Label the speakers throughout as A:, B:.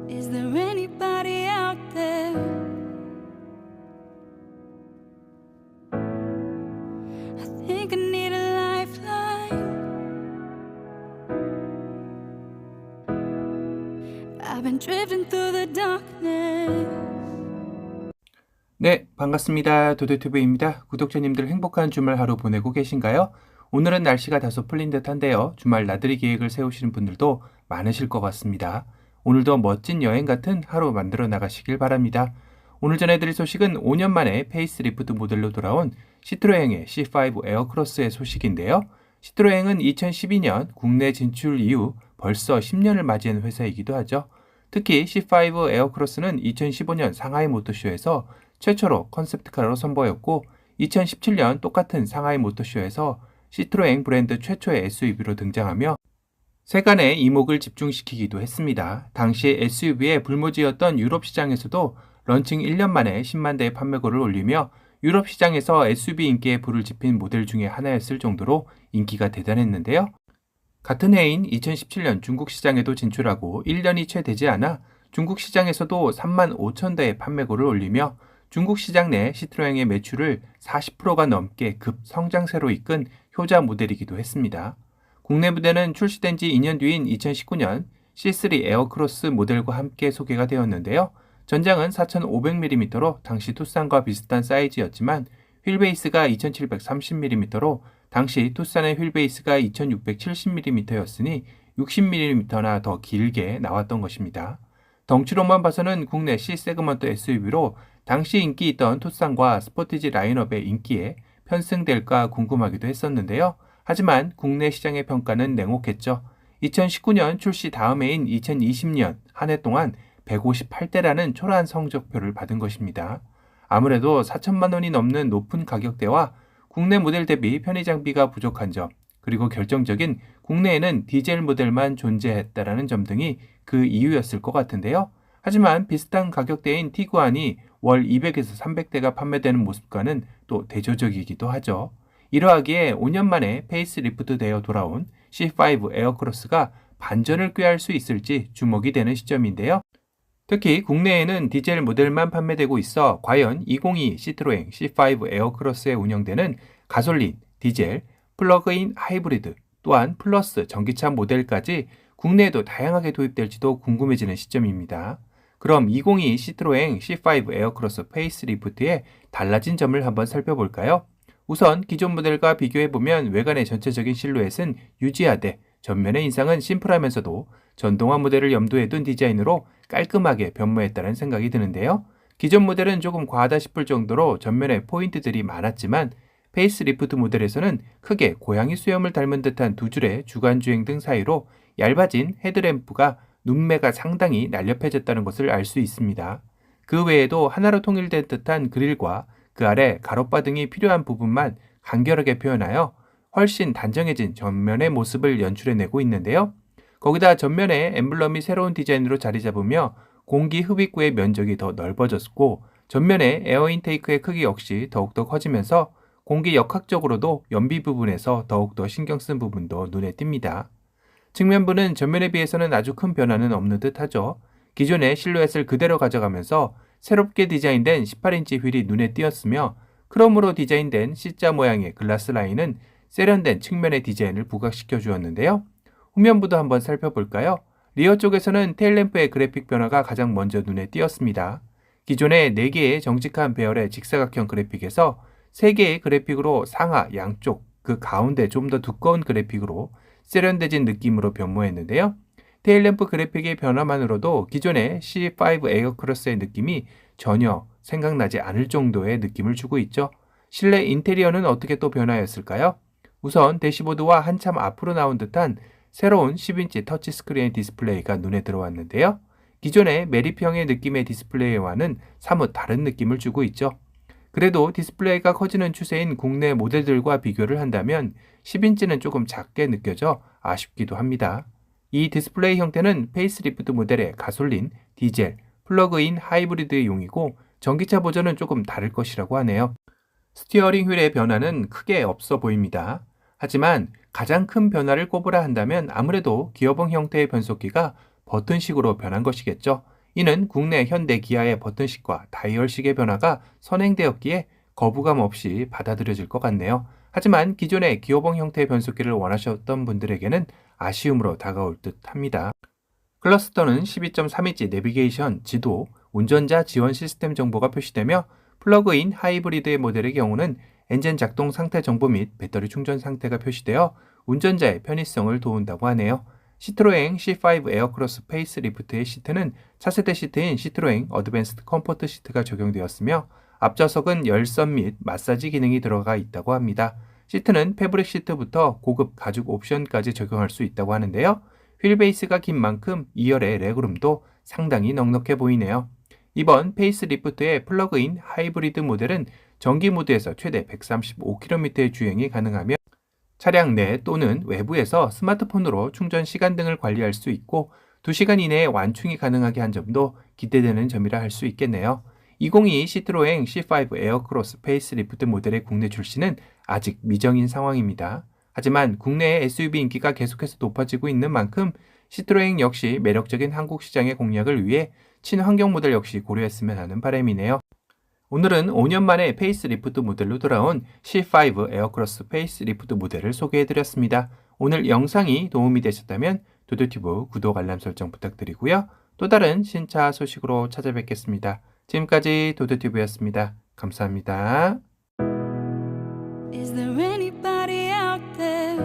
A: Is there anybody out there? I think I need a lifeline. I've been drifting through the darkness.
B: 네, 반갑습니다. 도도튜브입니다. 구독자님들 행복한 주말 하루 보내고 계신가요? 오늘은 날씨가 다소 풀린 듯한데요. 주말 나들이 계획을 세우시는 분들도 많으실 것 같습니다. 오늘도 멋진 여행 같은 하루 만들어 나가시길 바랍니다. 오늘 전해드릴 소식은 5년 만에 페이스리프트 모델로 돌아온 시트로엥의 C5 에어크로스의 소식인데요. 시트로엥은 2012년 국내 진출 이후 벌써 10년을 맞이한 회사이기도 하죠. 특히 C5 에어크로스는 2015년 상하이 모터쇼에서 최초로 컨셉트카로 선보였고 2017년 똑같은 상하이 모터쇼에서 시트로엥 브랜드 최초의 SUV로 등장하며 세간의 이목을 집중시키기도 했습니다. 당시 SUV의 불모지였던 유럽 시장에서도 런칭 1년 만에 10만 대의 판매고를 올리며 유럽 시장에서 SUV 인기에 불을 지핀 모델 중에 하나였을 정도로 인기가 대단했는데요. 같은 해인 2017년 중국 시장에도 진출하고 1년이 채 되지 않아 중국 시장에서도 3만 5천 대의 판매고를 올리며 중국 시장 내 시트로엥의 매출을 40%가 넘게 급 성장세로 이끈 효자 모델이기도 했습니다. 국내 무대는 출시된 지 2년 뒤인 2019년 C3 에어크로스 모델과 함께 소개가 되었는데요. 전장은 4500mm로 당시 투싼과 비슷한 사이즈였지만 휠베이스가 2730mm로 당시 투싼의 휠베이스가 2670mm였으니 60mm나 더 길게 나왔던 것입니다. 덩치로만 봐서는 국내 C세그먼트 SUV로 당시 인기 있던 투싼과 스포티지 라인업의 인기에 편승될까 궁금하기도 했었는데요. 하지만 국내 시장의 평가는 냉혹했죠. 2019년 출시 다음 해인 2020년 한 해 동안 158대라는 초라한 성적표를 받은 것입니다. 아무래도 4천만 원이 넘는 높은 가격대와 국내 모델 대비 편의 장비가 부족한 점, 그리고 결정적인 국내에는 디젤 모델만 존재했다라는 점 등이 그 이유였을 것 같은데요. 하지만 비슷한 가격대인 티구안이 월 200에서 300대가 판매되는 모습과는 또 대조적이기도 하죠. 이러하기에 5년 만에 페이스리프트 되어 돌아온 C5 에어크로스가 반전을 꾀할 수 있을지 주목이 되는 시점인데요. 특히 국내에는 디젤 모델만 판매되고 있어 과연 2022 시트로엥 C5 에어크로스에 운영되는 가솔린, 디젤, 플러그인 하이브리드, 또한 플러스 전기차 모델까지 국내에도 다양하게 도입될지도 궁금해지는 시점입니다. 그럼 2022 시트로엥 C5 에어크로스 페이스리프트의 달라진 점을 한번 살펴볼까요? 우선 기존 모델과 비교해보면 외관의 전체적인 실루엣은 유지하되 전면의 인상은 심플하면서도 전동화 모델을 염두에 둔 디자인으로 깔끔하게 변모했다는 생각이 드는데요. 기존 모델은 조금 과하다 싶을 정도로 전면에 포인트들이 많았지만 페이스리프트 모델에서는 크게 고양이 수염을 닮은 듯한 두 줄의 주간주행 등 사이로 얇아진 헤드램프가 눈매가 상당히 날렵해졌다는 것을 알 수 있습니다. 그 외에도 하나로 통일된 듯한 그릴과 그 아래 가로바 등이 필요한 부분만 간결하게 표현하여 훨씬 단정해진 전면의 모습을 연출해내고 있는데요. 거기다 전면에 엠블럼이 새로운 디자인으로 자리 잡으며 공기 흡입구의 면적이 더 넓어졌고 전면의 에어 인테이크의 크기 역시 더욱더 커지면서 공기 역학적으로도 연비 부분에서 더욱더 신경 쓴 부분도 눈에 띕니다. 측면부는 전면에 비해서는 아주 큰 변화는 없는 듯 하죠. 기존의 실루엣을 그대로 가져가면서 새롭게 디자인된 18인치 휠이 눈에 띄었으며 크롬으로 디자인된 C자 모양의 글라스 라인은 세련된 측면의 디자인을 부각시켜 주었는데요. 후면부도 한번 살펴볼까요? 리어 쪽에서는 테일램프의 그래픽 변화가 가장 먼저 눈에 띄었습니다. 기존의 4개의 정직한 배열의 직사각형 그래픽에서 3개의 그래픽으로 상하 양쪽 그 가운데 좀 더 두꺼운 그래픽으로 세련되진 느낌으로 변모했는데요. 테일램프 그래픽의 변화만으로도 기존의 C5 에어크로스의 느낌이 전혀 생각나지 않을 정도의 느낌을 주고 있죠. 실내 인테리어는 어떻게 또 변화했을까요? 우선 대시보드와 한참 앞으로 나온 듯한 새로운 10인치 터치스크린 디스플레이가 눈에 들어왔는데요. 기존의 매립형의 느낌의 디스플레이와는 사뭇 다른 느낌을 주고 있죠. 그래도 디스플레이가 커지는 추세인 국내 모델들과 비교를 한다면 10인치는 조금 작게 느껴져 아쉽기도 합니다. 이 디스플레이 형태는 페이스리프트 모델의 가솔린, 디젤, 플러그인 하이브리드용이고 전기차 버전은 조금 다를 것이라고 하네요. 스티어링 휠의 변화는 크게 없어 보입니다. 하지만 가장 큰 변화를 꼽으라 한다면 아무래도 기어봉 형태의 변속기가 버튼식으로 변한 것이겠죠. 이는 국내 현대 기아의 버튼식과 다이얼식의 변화가 선행되었기에 거부감 없이 받아들여질 것 같네요. 하지만 기존의 기어봉 형태의 변속기를 원하셨던 분들에게는 아쉬움으로 다가올 듯 합니다. 클러스터는 12.3인치 내비게이션, 지도, 운전자 지원 시스템 정보가 표시되며 플러그인 하이브리드 모델의 경우는 엔진 작동 상태 정보 및 배터리 충전 상태가 표시되어 운전자의 편의성을 도운다고 하네요. 시트로엥 C5 에어크로스 페이스리프트의 시트는 차세대 시트인 시트로엥 어드밴스드 컴포트 시트가 적용되었으며 앞좌석은 열선 및 마사지 기능이 들어가 있다고 합니다. 시트는 패브릭 시트부터 고급 가죽 옵션까지 적용할 수 있다고 하는데요. 휠베이스가 긴 만큼 2열의 레그룸도 상당히 넉넉해 보이네요. 이번 페이스리프트의 플러그인 하이브리드 모델은 전기 모드에서 최대 135km의 주행이 가능하며 차량 내 또는 외부에서 스마트폰으로 충전 시간 등을 관리할 수 있고 2시간 이내에 완충이 가능하게 한 점도 기대되는 점이라 할 수 있겠네요. 2022 시트로엥 C5 에어크로스 페이스리프트 모델의 국내 출시는 아직 미정인 상황입니다. 하지만 국내의 SUV 인기가 계속해서 높아지고 있는 만큼 시트로엥 역시 매력적인 한국 시장의 공략을 위해 친환경 모델 역시 고려했으면 하는 바람이네요. 오늘은 5년 만에 페이스리프트 모델로 돌아온 C5 에어크로스 페이스리프트 모델을 소개해드렸습니다. 오늘 영상이 도움이 되셨다면 도도튜브 구독 알람 설정 부탁드리고요. 또 다른 신차 소식으로 찾아뵙겠습니다. 지금까지 도도튜브였습니다. 감사합니다.
A: Is there anybody out there?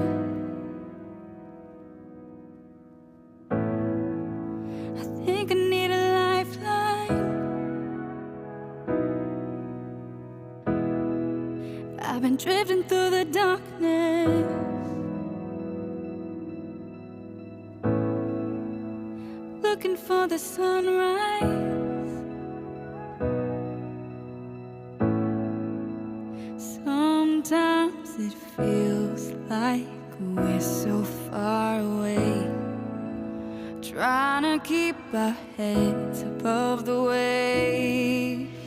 A: I think I need a lifeline. I've been drifting through the darkness, looking for the sunrise. Sometimes it feels like we're so far away, trying to keep our heads above the waves.